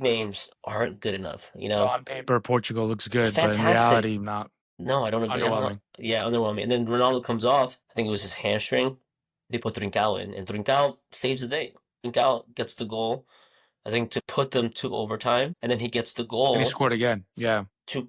Speaker 2: names aren't good enough. You
Speaker 1: So
Speaker 2: know,
Speaker 1: on paper, Portugal looks good, but in
Speaker 2: fantastic.
Speaker 1: reality, not
Speaker 2: No, I don't agree.
Speaker 1: underwhelming.
Speaker 2: Yeah, underwhelming. And then Ronaldo comes off. I think it was his hamstring. They put Trincao in, and Trincao saves the day. Trincao gets the goal. I think to put them to overtime, and then he gets the
Speaker 1: And he
Speaker 2: goal
Speaker 1: scored again. Yeah.
Speaker 2: to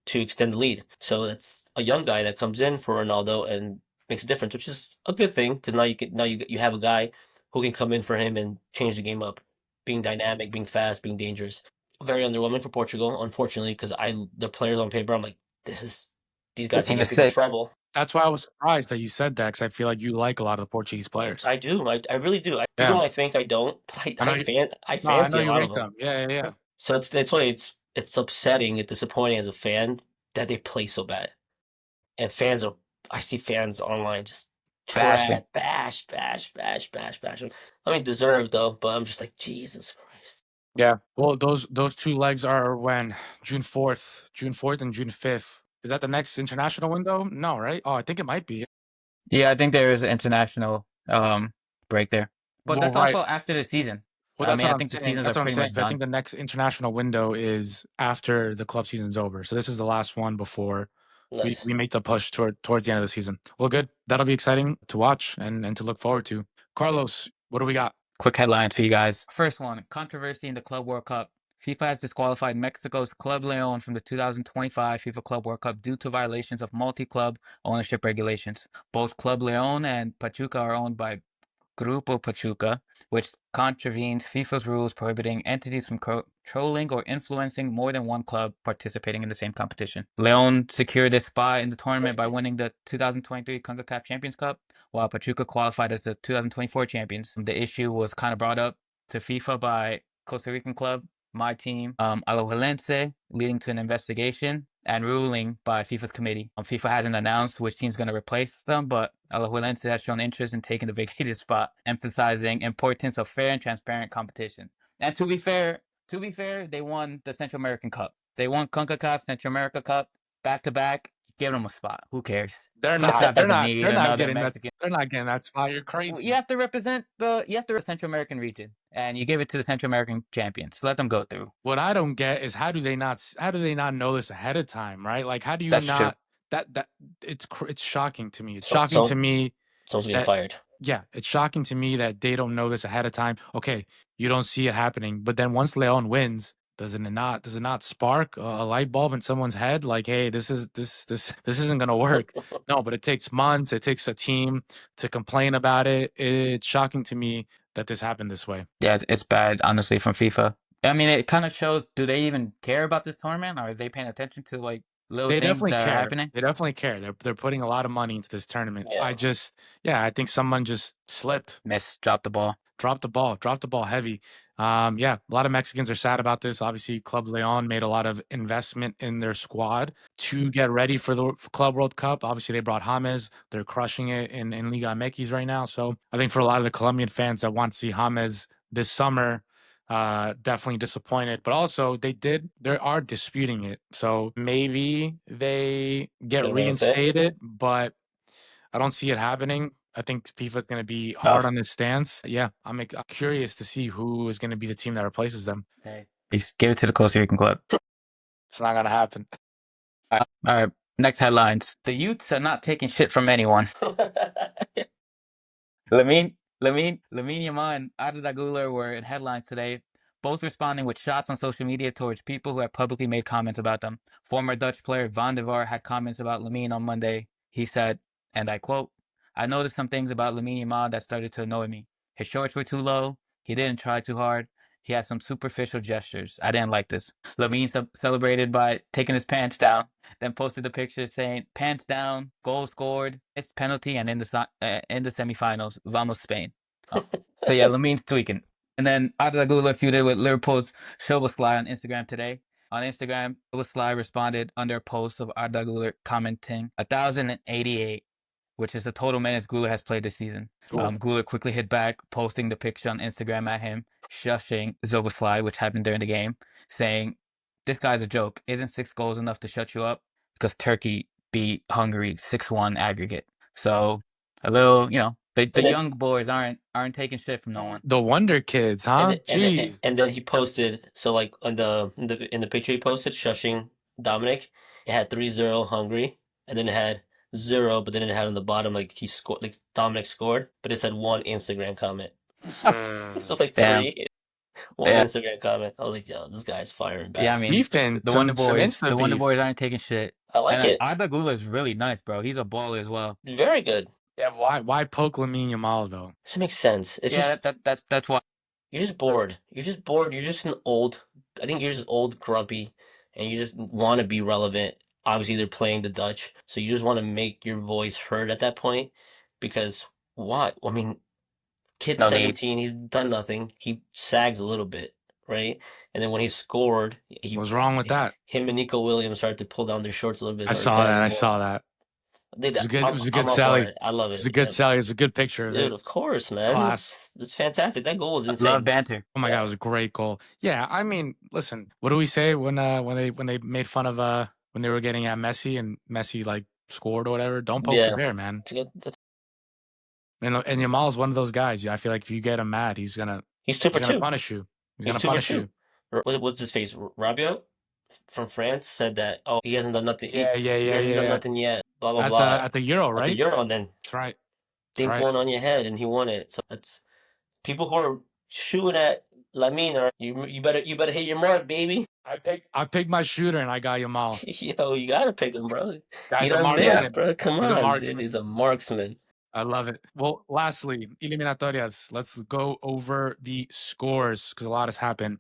Speaker 2: to extend the lead. So it's a young guy that comes in for Ronaldo and makes a difference, which is a good thing because now you have a guy who can come in for him and change the game up, being dynamic, being fast, being dangerous. Very underwhelming for Portugal, unfortunately, because the players on paper, I'm like, these
Speaker 3: The
Speaker 2: guys can
Speaker 3: team
Speaker 2: get
Speaker 3: is
Speaker 2: people in
Speaker 3: sick.
Speaker 2: trouble.
Speaker 1: That's why I was surprised that you said that because I feel like you like a lot of the Portuguese players.
Speaker 2: I do, I really do. People
Speaker 1: Yeah.
Speaker 2: might think I don't, but
Speaker 1: I know you.
Speaker 2: I
Speaker 1: No, I know
Speaker 2: fancy a
Speaker 1: you
Speaker 2: lot of
Speaker 1: rate
Speaker 2: them.
Speaker 1: them. Yeah, yeah, yeah.
Speaker 2: So it's why it's upsetting, it's disappointing as a fan that they play so bad. And I see fans online just
Speaker 3: Bashing.
Speaker 2: bash them. I mean, deserved though, but I'm just like, Jesus Christ.
Speaker 1: Yeah. Well, those two legs are when June 4th and June 5th. Is that the next international window? No, right? Oh, I think it might be.
Speaker 3: Yeah, I think there is an international break there. But
Speaker 1: Well,
Speaker 3: that's
Speaker 1: right.
Speaker 3: also after the season.
Speaker 1: Well,
Speaker 3: I
Speaker 1: that's
Speaker 3: mean,
Speaker 1: what
Speaker 3: I
Speaker 1: I'm
Speaker 3: think the
Speaker 1: saying.
Speaker 3: seasons are
Speaker 1: That's what I'm
Speaker 3: pretty
Speaker 1: saying.
Speaker 3: much
Speaker 1: 'Cause I
Speaker 3: done.
Speaker 1: think the next international window is after the club season's over. So this is the last one before
Speaker 2: Nice.
Speaker 1: we make the push towards the end of the season. Well, good. That'll be exciting to watch and to look forward to. Carlos, what do we got?
Speaker 3: Quick headlines for you guys. First one, controversy in the Club World Cup. FIFA has disqualified Mexico's Club Leon from the 2025 FIFA Club World Cup due to violations of multi-club ownership regulations. Both Club Leon and Pachuca are owned by Grupo Pachuca, which contravenes FIFA's rules prohibiting entities from controlling or influencing more than one club participating in the same competition. Leon secured this spot in the tournament by winning the 2023 CONCACAF Champions Cup, while Pachuca qualified as the 2024 champions. The issue was kind of brought up to FIFA by Costa Rican club, my team, Alajuelense, leading to an investigation and ruling by FIFA's committee. FIFA hasn't announced which team's going to replace them, but Alajuelense has shown interest in taking the vacated spot, emphasizing importance of fair and transparent competition. And to be fair, they won the Central American Cup. They won CONCACAF Central America Cup back to back. Give them a spot. Who cares?
Speaker 1: They're
Speaker 3: CONCACAF
Speaker 1: not. They're
Speaker 3: doesn't
Speaker 1: not.
Speaker 3: need
Speaker 1: They're not
Speaker 3: another
Speaker 1: getting that.
Speaker 3: Mexican.
Speaker 1: They're not getting that spot. You're
Speaker 3: You
Speaker 1: crazy.
Speaker 3: have to represent the Central American region, and you give it to the Central American champions. Let them go through.
Speaker 1: What I don't get is how do they not know this ahead of time, right? Like how do you
Speaker 3: That's true.
Speaker 1: not that it's shocking to me. It's shocking to me
Speaker 2: Someone's getting
Speaker 1: that
Speaker 2: fired.
Speaker 1: yeah, it's shocking to me that they don't know this ahead of time. Okay, you don't see it happening, but then once Leon wins, does it not spark a light bulb in someone's head? Like, hey, this isn't gonna work. No, but it takes months. It takes a team to complain about it. It's shocking to me that this happened this way.
Speaker 3: Yeah, it's bad, honestly, from FIFA. I mean, it kind of shows, do they even care about this tournament? Or are they paying attention to, like, little
Speaker 1: They
Speaker 3: things
Speaker 1: definitely
Speaker 3: that are
Speaker 1: care.
Speaker 3: happening?
Speaker 1: They definitely care. They're putting a lot of money into this tournament.
Speaker 2: Yeah.
Speaker 1: I think someone just slipped.
Speaker 3: Dropped the ball.
Speaker 1: Dropped the ball heavy. Yeah, a lot of Mexicans are sad about this. Obviously, Club Leon made a lot of investment in their squad to get ready for the Club World Cup. Obviously, they brought James. They're crushing it in Liga MX right now. So I think for a lot of the Colombian fans that want to see James this summer, Definitely disappointed, but also they are disputing it. So maybe they get
Speaker 2: Get reinstated?
Speaker 1: reinstated, but I don't see it happening. I think FIFA's going to be
Speaker 3: Oh.
Speaker 1: hard on this stance. Yeah, I'm curious to see who is going to be the team that replaces them.
Speaker 3: Hey, please give it to the Costa Rican club.
Speaker 1: It's not going to happen.
Speaker 3: All right, next headlines. The youths are not taking shit from anyone. Lamine Yamal and Arda Güler were in headlines today, both responding with shots on social media towards people who have publicly made comments about them. Former Dutch player Van der Vaart had comments about Lamine on Monday. He said, and I quote, "I noticed some things about Lamine Yamal that started to annoy me. His shorts were too low. He didn't try too hard. He had some superficial gestures. I didn't like this." Lamine celebrated by taking his pants down, then posted the picture saying, "Pants down, goal scored, missed penalty, and in the semifinals, vamos Spain." Oh. So yeah, Lamine's tweaking. And then Arda Güler feuded with Liverpool's Szoboszlai on Instagram today. On Instagram, Szoboszlai responded under a post of Arda Güler commenting 1,088, which is the total minutes Güler has played this season. Güler quickly hit back, posting the picture on Instagram at him, shushing Szoboszlai, which happened during the game, saying, "This guy's a joke. Isn't 6 goals enough to shut you up?" Because Turkey beat Hungary 6-1 aggregate. So a little, the
Speaker 2: then-
Speaker 3: young boys aren't taking shit from no one.
Speaker 1: The Wonder Kids, huh? Jeez.
Speaker 2: And then he posted, so like in the picture he posted, shushing Dominic, it had 3-0 Hungary, and then it had 0, but then it had on the bottom like he scored, like Dominic scored, but it said 1 Instagram comment.
Speaker 1: Hmm.
Speaker 2: So it's like
Speaker 3: Damn.
Speaker 2: 3, 1
Speaker 3: Yeah.
Speaker 2: Instagram comment. I was like, yo, this guy's firing back.
Speaker 3: Yeah, I mean,
Speaker 1: Beefing.
Speaker 3: the Wonder
Speaker 1: Some
Speaker 3: Boys,
Speaker 1: Insta beef.
Speaker 3: aren't taking shit.
Speaker 2: I like
Speaker 3: And
Speaker 2: it.
Speaker 3: Arda Güler is really nice, bro. He's a baller as well.
Speaker 2: Very good.
Speaker 1: Yeah, why poke Lamine Yamal though?
Speaker 2: This makes sense. It's
Speaker 3: Yeah,
Speaker 2: just
Speaker 3: that's why.
Speaker 2: you're just bored. You're just bored. You're just an old. I think you're just old, grumpy, and you just want to be relevant. Obviously, they're playing the Dutch, so you just want to make your voice heard at that point. Because what? I mean, kid's
Speaker 3: No need.
Speaker 2: 17. He's done nothing. He sags a little bit, right? And then when he scored,
Speaker 1: What's wrong with that?
Speaker 2: him and Nico Williams started to pull down their shorts a little bit.
Speaker 1: I
Speaker 2: started
Speaker 1: saw
Speaker 2: sagging
Speaker 1: that. I
Speaker 2: more.
Speaker 1: saw that.
Speaker 2: Dude,
Speaker 1: It was a good. It was a good
Speaker 2: I'm all for
Speaker 1: sally.
Speaker 2: it. I love
Speaker 1: It
Speaker 2: it.
Speaker 1: was a good
Speaker 2: Yeah.
Speaker 1: sally. It was a good picture of
Speaker 2: Dude,
Speaker 1: it.
Speaker 2: of course, man.
Speaker 1: Class.
Speaker 2: It's fantastic. That goal was
Speaker 3: I
Speaker 2: insane.
Speaker 3: love banter.
Speaker 1: Oh my god, it was a great goal. Yeah, I mean, listen, what do we say when they made fun of when they were getting at Messi and Messi like scored or whatever? Don't poke
Speaker 2: Yeah.
Speaker 1: the bear, man.
Speaker 2: That's-
Speaker 1: And Yamal is one of those guys. I feel like if you get him mad,
Speaker 2: He's 2 for
Speaker 1: he's
Speaker 2: 2.
Speaker 1: gonna punish you. He's
Speaker 2: He's
Speaker 1: gonna
Speaker 2: 2 for
Speaker 1: punish
Speaker 2: 2.
Speaker 1: you.
Speaker 2: What's his face? Rabiot from France said that, oh, he hasn't done nothing.
Speaker 1: Yeah,
Speaker 2: He hasn't done nothing yet. Blah blah
Speaker 1: At
Speaker 2: blah.
Speaker 1: the Euro,
Speaker 2: At
Speaker 1: right?
Speaker 2: the Euro, and then
Speaker 1: That's right.
Speaker 2: dink one on your head, and he won it. So that's people who are shooting at Lamine. You better hit your mark, baby.
Speaker 1: I picked my shooter and I got Yamal.
Speaker 2: Yo, you gotta pick him, bro.
Speaker 1: Guy's
Speaker 2: He
Speaker 1: a
Speaker 2: done
Speaker 1: marksman.
Speaker 2: missed, bro. Come
Speaker 1: He's a
Speaker 2: on, dude.
Speaker 1: marksman.
Speaker 2: He's a marksman.
Speaker 1: I love it. Well, lastly, Eliminatorias. Let's go over the scores because a lot has happened.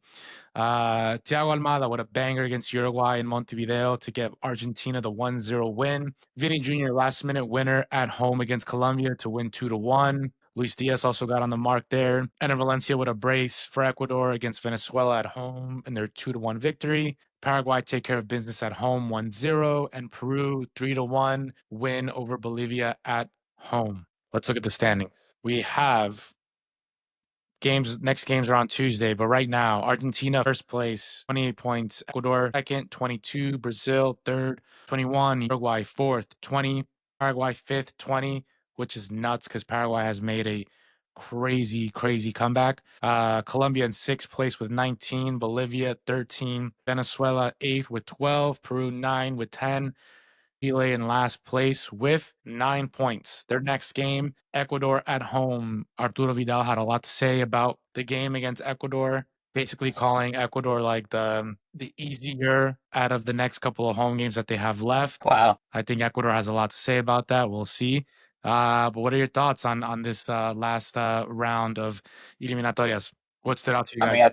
Speaker 1: Thiago Almada with a banger against Uruguay in Montevideo to give Argentina the 1-0 win. Vini Jr. last minute winner at home against Colombia to win 2-1. Luis Diaz also got on the mark there. And Valencia with a brace for Ecuador against Venezuela at home in their 2-1 victory. Paraguay take care of business at home 1-0. And Peru 3-1 win over Bolivia at home. Let's look at the standings. We have next games are on Tuesday, but right now, Argentina first place, 28 points. Ecuador second, 22. Brazil third, 21. Uruguay fourth, 20. Paraguay fifth, 20, which is nuts because Paraguay has made a crazy comeback. Colombia in sixth place with 19. Bolivia 13. Venezuela eighth with 12. Peru 9 with 10. Chile in last place with 9 points. Their next game, Ecuador at home. Arturo Vidal had a lot to say about the game against Ecuador, basically calling Ecuador like the easier out of the next couple of home games that they have left.
Speaker 3: Wow.
Speaker 1: I think Ecuador has a lot to say about that. We'll see. But what are your thoughts on this last round of Eliminatorias? What stood out to you guys?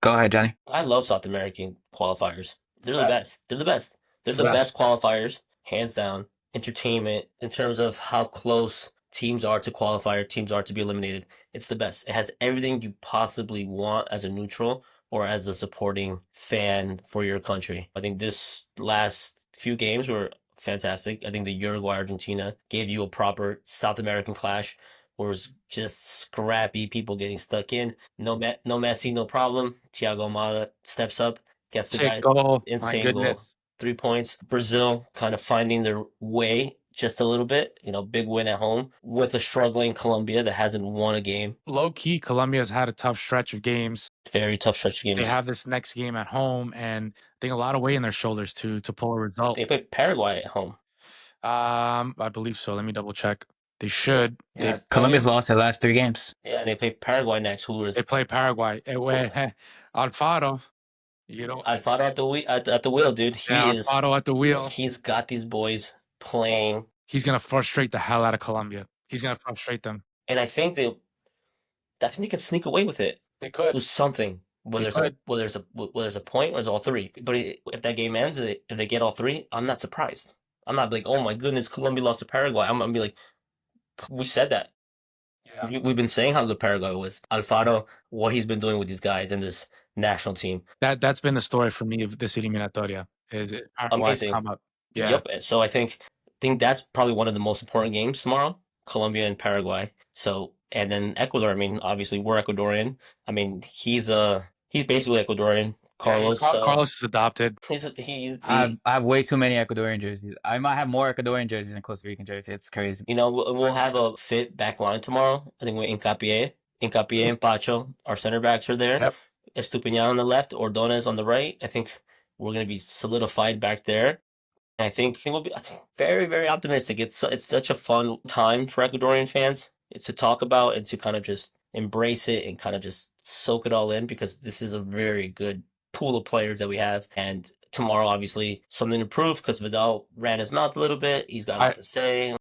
Speaker 3: Go ahead, Johnny.
Speaker 2: I love South American qualifiers. They're the best. They're the best. They're
Speaker 1: The
Speaker 2: the
Speaker 1: best.
Speaker 2: best qualifiers, hands down. Entertainment in terms of how close teams are to qualify or teams are to be eliminated. It's the best. It has everything you possibly want as a neutral or as a supporting fan for your country. I think this last few games were fantastic. I think the Uruguay Argentina gave you a proper South American clash was just scrappy people getting stuck in. No Messi, no problem. Thiago Almada steps up, gets the
Speaker 1: Sick
Speaker 2: guy,
Speaker 1: goal. My
Speaker 2: insane goal,
Speaker 1: goodness.
Speaker 2: 3 points. Brazil kind of finding their way just a little bit. Big win at home with a struggling Colombia that hasn't won a game.
Speaker 1: Low key, Colombia's had a tough stretch of games.
Speaker 2: Very tough stretch of
Speaker 1: They
Speaker 2: games.
Speaker 1: have this next game at home, and I think a lot of weight in their shoulders to pull a result.
Speaker 2: They play Paraguay at home.
Speaker 1: I believe so. Let me double check. They should.
Speaker 2: Yeah,
Speaker 3: Colombia's lost their last 3 games.
Speaker 2: Yeah, they play Paraguay next, who is
Speaker 1: They play Paraguay. Alfaro, you know,
Speaker 2: Alfaro at the wheel, dude.
Speaker 1: yeah, Alfaro at the wheel.
Speaker 2: He's got these boys playing,
Speaker 1: He's gonna frustrate the hell out of Colombia. He's gonna frustrate them.
Speaker 2: and I think they could sneak away with it.
Speaker 1: They could.
Speaker 2: Do something.
Speaker 1: They could.
Speaker 2: Whether there's a point or it's all three. But if that game ends, if they get all three, I'm not surprised. I'm not like, oh my goodness, Colombia lost to Paraguay. I'm gonna be like, we said that.
Speaker 1: Yeah.
Speaker 2: We've been saying how good Paraguay was. Alfaro, what he's been doing with these guys and this national team.
Speaker 1: That's been the story for me of this eliminatoria. Paraguay's
Speaker 2: Amazing.
Speaker 1: come up. Yeah.
Speaker 2: Yep. So I think that's probably one of the most important games tomorrow. Colombia and Paraguay. So, and then Ecuador. I mean, obviously we're Ecuadorian. I mean, he's basically Ecuadorian. Carlos.
Speaker 1: Carlos is adopted.
Speaker 3: I have way too many Ecuadorian jerseys. I might have more Ecuadorian jerseys than Costa Rican jerseys. It's crazy.
Speaker 2: We'll have a fit back line tomorrow. I think with Hincapié and Pacho, our center backs are there.
Speaker 1: Yep.
Speaker 2: Estupiñán on the left, Ordonez on the right. I think we're going to be solidified back there. And I think we'll be very, very optimistic. It's such a fun time for Ecuadorian fans. It's to talk about and to kind of just embrace it and kind of just soak it all in, because this is a very good pool of players that we have. And tomorrow, obviously, something to prove, because Vidal ran his mouth a little bit. He's got a lot to say.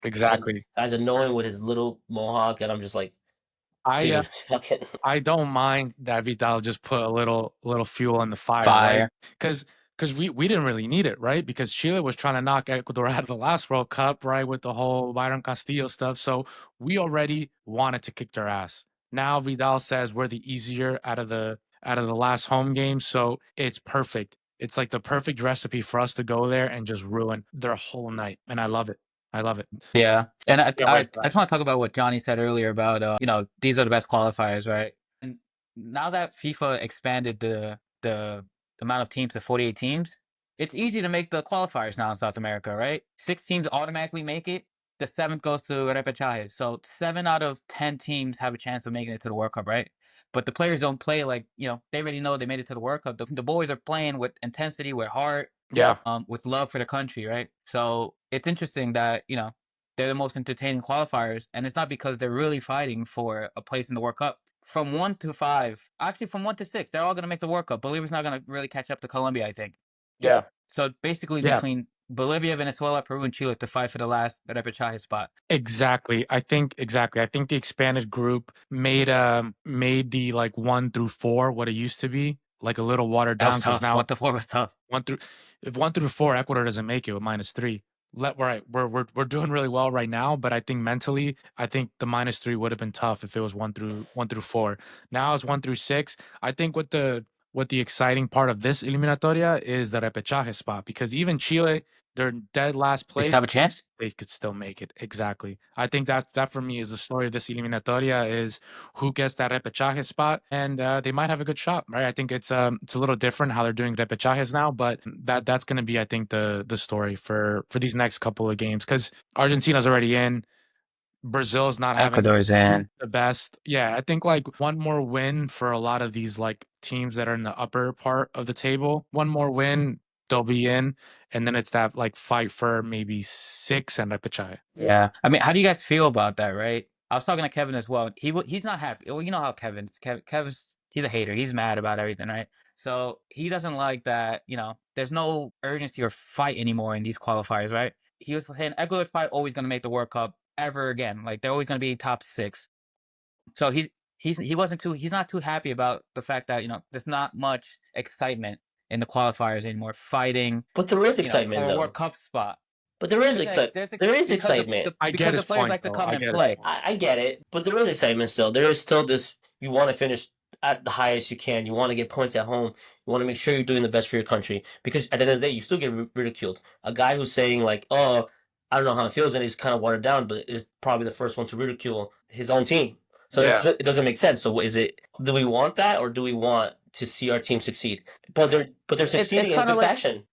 Speaker 1: Exactly.
Speaker 2: Guys annoying with his little mohawk, and I'm just like, dude,
Speaker 1: I don't mind that Vidal just put a little fuel on the fire. Right? Because we didn't really need it, right? Because Chile was trying to knock Ecuador out of the last World Cup, right, with the whole Byron Castillo stuff. So we already wanted to kick their ass. Now Vidal says we're the easier out of the last home game, so it's perfect. It's like the perfect recipe for us to go there and just ruin their whole night, and I love it. I love it.
Speaker 3: Yeah, and I just want to talk about what Johnny said earlier about these are the best qualifiers, right? And now that FIFA expanded the amount of teams to 48 teams, it's easy to make the qualifiers now in South America, right? 6 teams automatically make it. The 7th goes to repechaje. So 7 out of 10 teams have a chance of making it to the World Cup, right? But the players don't play like, they already know they made it to the World Cup. The boys are playing with intensity, with heart, with love for the country, right? So it's interesting that, they're the most entertaining qualifiers, and it's not because they're really fighting for a place in the World Cup. From 1 to 5, actually from 1 to 6, they're all going to make the World Cup. Bolivia's not going to really catch up to Colombia, I think.
Speaker 1: Yeah.
Speaker 3: So basically between Bolivia, Venezuela, Peru, and Chile to fight for the last repechaje spot.
Speaker 1: Exactly. I think the expanded group made the like 1 through 4 what it used to be, like a little watered down.
Speaker 3: Because now 1 to 4 was tough.
Speaker 1: If 1 through 4 Ecuador doesn't make it with -3. We're doing really well right now, but I think mentally, I think the -3 would have been tough if it was 1 through 4. Now it's 1 through 6. I think what the exciting part of this eliminatoria is the repechaje spot, because even Chile, they're dead last place.
Speaker 3: They have a chance.
Speaker 1: They could still make it. Exactly. I think that for me is the story of this eliminatoria, is who gets that repechaje spot, and they might have a good shot, right? I think it's a little different how they're doing repechajes now, but that's going to be, I think, the story for these next couple of games, because Argentina's already in. Brazil's not having
Speaker 3: Ecuador's in
Speaker 1: the best. Yeah, I think like one more win for a lot of these like teams that are in the upper part of the table. One more win, they'll be in, and then it's that like fight for maybe 6 and repechaje.
Speaker 3: Yeah, I mean, how do you guys feel about that? Right, I was talking to Kevin as well. He's not happy. Well, you know how Kevin's he's a hater. He's mad about everything, right? So he doesn't like that. There's no urgency or fight anymore in these qualifiers, right? He was saying Ecuador's probably always going to make the World Cup ever again. Like they're always going to be top 6. So he's not too happy about the fact that there's not much excitement in the qualifiers anymore. Fighting,
Speaker 2: but there is excitement
Speaker 3: for a
Speaker 2: though.
Speaker 3: World Cup spot.
Speaker 2: But there is excitement. There is excitement.
Speaker 1: I get his point.
Speaker 3: Like to come and play.
Speaker 2: I get it, but there is excitement still. There is still this. You want to finish at the highest you can. You want to get points at home. You want to make sure you're doing the best for your country, because at the end of the day, you still get ridiculed. A guy who's saying like, "Oh, I don't know how it feels," and he's kind of watered down, but is probably the first one to ridicule his own team. So
Speaker 1: Yeah.
Speaker 2: it doesn't make sense. So what is it? Do we want that, or do we want to see our team succeed? But they're succeeding
Speaker 3: It's
Speaker 2: in
Speaker 3: kind of
Speaker 2: good
Speaker 3: like
Speaker 2: fashion.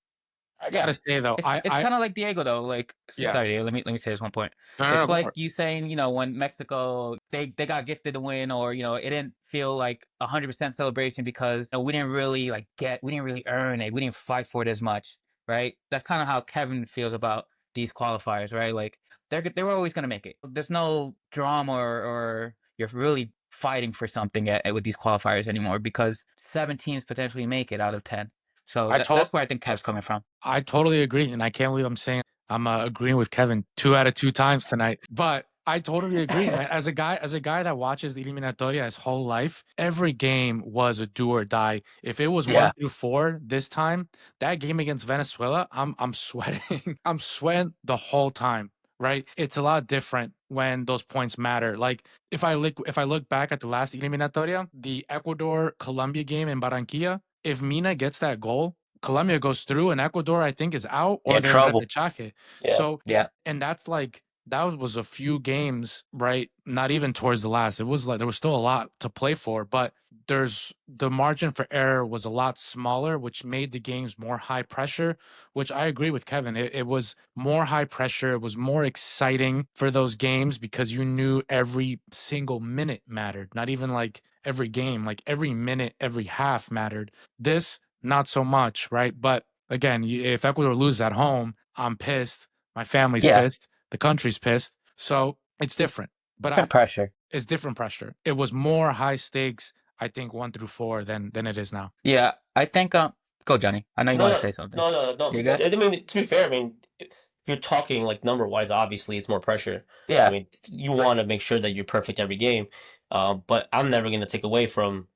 Speaker 1: I
Speaker 3: yeah.
Speaker 1: gotta say though,
Speaker 3: It's kind of like Diego though. Like
Speaker 1: yeah.
Speaker 3: sorry, Diego, let me say this one point.
Speaker 1: No, no, no,
Speaker 3: It's
Speaker 1: go for
Speaker 3: like
Speaker 1: it.
Speaker 3: you saying, when Mexico they got gifted the win, or it didn't feel like 100% celebration because we didn't really we didn't really earn it, we didn't fight for it as much, right? That's kind of how Kevin feels about these qualifiers, right? Like they were always gonna make it. There's no drama or you're really fighting for something with these qualifiers anymore because 7 teams potentially make it out of 10. So
Speaker 1: I told
Speaker 3: that's where I think Kev's coming from.
Speaker 1: I totally agree, and I can't believe I'm saying I'm agreeing with Kevin 2 out of 2 times tonight. But I totally agree, man. As a guy that watches the Eliminatoria his whole life, every game was a do or die. If it was
Speaker 3: Yeah.
Speaker 1: 1 through 4 this time, that game against Venezuela, I'm sweating. I'm sweating the whole time. Right? It's a lot different when those points matter. Like if I look back at the last Eliminatoria, the Ecuador Colombia game in Barranquilla, if Mina gets that goal, Colombia goes through and Ecuador, I think, is out
Speaker 3: You're
Speaker 1: or
Speaker 3: in
Speaker 1: they're in
Speaker 3: trouble.
Speaker 1: repechaje.
Speaker 2: Yeah.
Speaker 1: So,
Speaker 3: Yeah.
Speaker 1: and that's like, that was a few games, right? Not even towards the last. It was like there was still a lot to play for, but the margin for error was a lot smaller, which made the games more high pressure, which I agree with Kevin. It was more high pressure. It was more exciting for those games because you knew every single minute mattered, not even like every game, like every minute, every half mattered. This, not so much, right? But again, if Ecuador loses at home, I'm pissed. My family's
Speaker 3: Yeah.
Speaker 1: pissed. The country's pissed. So it's different. But
Speaker 3: Different pressure.
Speaker 1: it's different pressure. It was more high stakes, I think, 1 through 4 than it is now.
Speaker 3: Yeah. I think go Johnny. I know you
Speaker 2: No,
Speaker 3: want to
Speaker 2: no,
Speaker 3: say something.
Speaker 2: no, no, no.
Speaker 3: You good?
Speaker 2: I mean, to be fair, I mean, if you're talking like number wise, obviously it's more pressure. I
Speaker 3: Yeah.
Speaker 2: mean, you want to make sure that you're perfect every game. But I'm never going to take away from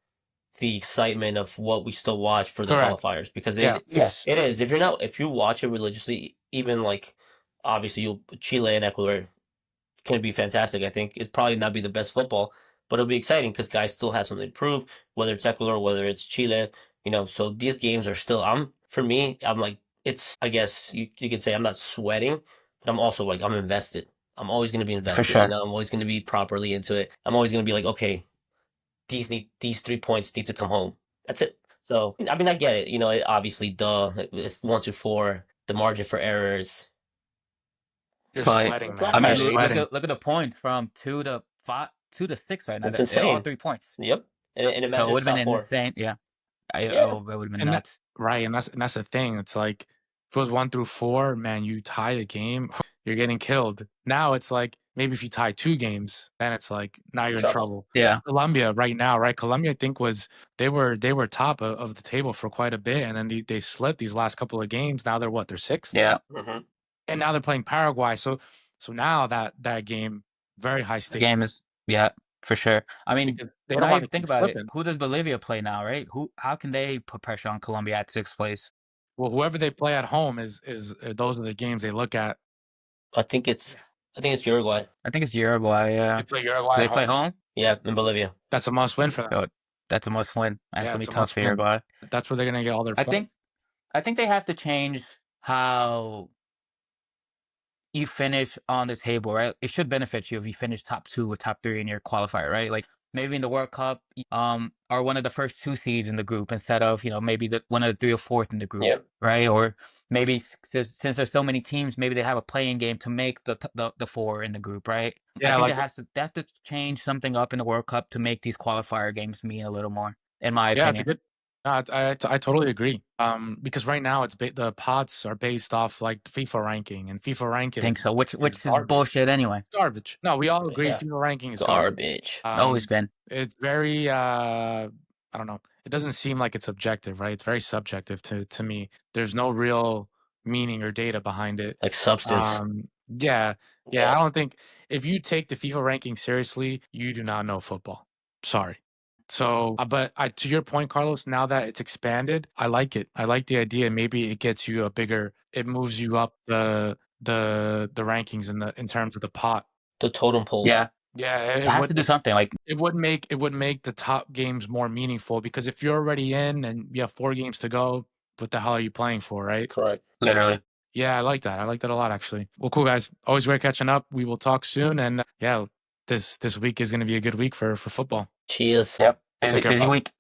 Speaker 2: the excitement of what we still watch for the
Speaker 1: Correct.
Speaker 2: qualifiers because
Speaker 1: Yeah.
Speaker 3: Yes.
Speaker 2: it is. If you watch it religiously, even like obviously Chile and Ecuador can be fantastic. I think it's probably not be the best football, but it'll be exciting because guys still have something to prove. Whether it's Ecuador, whether it's Chile, So these games are still. For me, I'm like it's. I guess you could say I'm not sweating, but I'm also like I'm invested. I'm always going to be
Speaker 3: For
Speaker 2: invested.
Speaker 3: sure.
Speaker 2: I'm always going to be properly into it. I'm always going to be like, okay, these 3 points need to come home. That's it. So I mean, I get it. Obviously, it's 1 to 4. The margin for errors.
Speaker 1: You're
Speaker 3: But
Speaker 1: sweating,
Speaker 2: It's a lot
Speaker 1: man.
Speaker 3: I
Speaker 1: You're
Speaker 3: mean,
Speaker 2: tighter.
Speaker 1: sweating.
Speaker 3: look at the points from 2 to 5, 2 to 6 right now.
Speaker 2: It's
Speaker 3: They're all
Speaker 2: insane.
Speaker 3: 3 points.
Speaker 2: Yep. And
Speaker 3: So it
Speaker 2: imagine
Speaker 3: would
Speaker 2: it's
Speaker 3: have
Speaker 2: top
Speaker 3: been
Speaker 2: four.
Speaker 3: insane. Yeah.
Speaker 2: Yeah.
Speaker 3: It would have been
Speaker 1: And that,
Speaker 3: nuts.
Speaker 1: right, and that's the thing. It's like if it was 1 through 4, man, you tie a game, you're getting killed. Now it's like maybe if you tie 2 games, then it's like now you're in
Speaker 2: Trouble.
Speaker 1: trouble.
Speaker 3: Yeah.
Speaker 1: Colombia right now, right? Colombia, I think they were top of the table for quite a bit, and then they slipped these last couple of games. Now they're what? They're sixth,
Speaker 3: Yeah.
Speaker 2: Mm-hmm.
Speaker 1: and now they're playing Paraguay. So now that game very high
Speaker 3: The
Speaker 1: stakes
Speaker 3: game is for sure. I mean,
Speaker 1: because they
Speaker 3: but
Speaker 1: don't
Speaker 3: now you
Speaker 1: want
Speaker 3: have
Speaker 1: to
Speaker 3: to think
Speaker 1: keep
Speaker 3: about it.
Speaker 1: slipping.
Speaker 3: Who does Bolivia play now, right? How can they put pressure on Colombia at 6th place?
Speaker 1: Well, whoever they play at home is those are the games they look at.
Speaker 2: I think it's Uruguay.
Speaker 3: I think it's Uruguay,
Speaker 1: They
Speaker 3: yeah.
Speaker 1: play
Speaker 3: Do
Speaker 1: Uruguay
Speaker 3: they
Speaker 1: at
Speaker 3: play
Speaker 1: home.
Speaker 3: home?
Speaker 2: Yeah, in Bolivia.
Speaker 1: That's a must win for them.
Speaker 3: So that's a must win. That's
Speaker 1: Yeah,
Speaker 3: gonna be
Speaker 1: it's a
Speaker 3: tough
Speaker 1: must
Speaker 3: for
Speaker 1: win.
Speaker 3: Uruguay.
Speaker 1: That's where they're gonna get all their
Speaker 3: I
Speaker 1: points.
Speaker 3: think I think they have to change how you finish on the table, right? It should benefit you if you finish top 2 or top 3 in your qualifier, right? Like maybe in the World Cup, are one of the first 2 seeds in the group instead of maybe one of the 3 or 4th in the group,
Speaker 2: Yeah.
Speaker 3: right? Or maybe since there's so many teams, maybe they have a playing game to make the 4 in the group, right? I
Speaker 1: Yeah,
Speaker 3: think
Speaker 1: like
Speaker 3: they have to change something up in the World Cup to make these qualifier games mean a little more, in my
Speaker 1: yeah, it's a
Speaker 3: opinion.
Speaker 1: good. No, I totally agree. Because right now the pots are based off like FIFA ranking, and FIFA
Speaker 3: I
Speaker 1: ranking
Speaker 3: think so,
Speaker 1: is
Speaker 3: which is
Speaker 1: garbage.
Speaker 3: bullshit anyway.
Speaker 1: Garbage. No, we all agree
Speaker 2: Yeah.
Speaker 1: FIFA ranking is garbage.
Speaker 2: Garbage.
Speaker 3: Always been.
Speaker 1: It's very I don't know. It doesn't seem like it's objective, right? It's very subjective to me. There's no real meaning or data behind it.
Speaker 2: Like substance.
Speaker 1: Yeah, yeah.
Speaker 2: Yeah.
Speaker 1: I don't think if you take the FIFA ranking seriously, you do not know football. Sorry. So, but to your point, Carlos, now that it's expanded, I like it. I like the idea. Maybe it gets you it moves you up the rankings in terms of the pot.
Speaker 2: The totem pole.
Speaker 3: Yeah,
Speaker 1: Yeah,
Speaker 3: it has to do something. Like
Speaker 1: it would make the top games more meaningful because if you're already in and you have 4 games to go, what the hell are you playing for, right?
Speaker 2: Correct.
Speaker 3: literally.
Speaker 1: Yeah, I like that. I like that a lot, actually. Well, cool, guys. Always great catching up. We will talk soon, and yeah, this week is going to be a good week for football.
Speaker 2: Cheers.
Speaker 3: Yep.
Speaker 1: Take
Speaker 3: Busy,
Speaker 1: care.
Speaker 3: busy week.